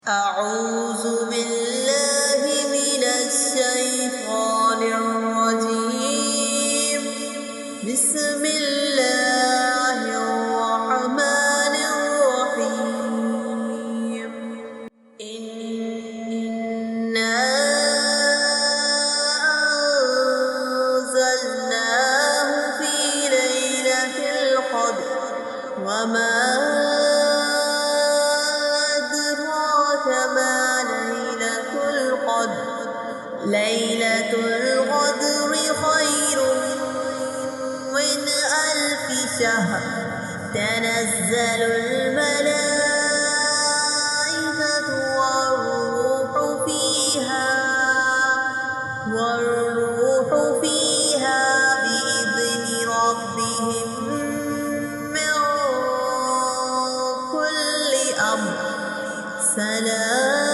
أعوذ بالله من الشيطان الرجيم. بسم الله الرحمن الرحيم. إنا أنزلناه في ليلة القدر وما ليلة القدر خير من 1000 شهر. تنزل الملائكة والروح فيها بإذن ربهم من كل أمر. سلام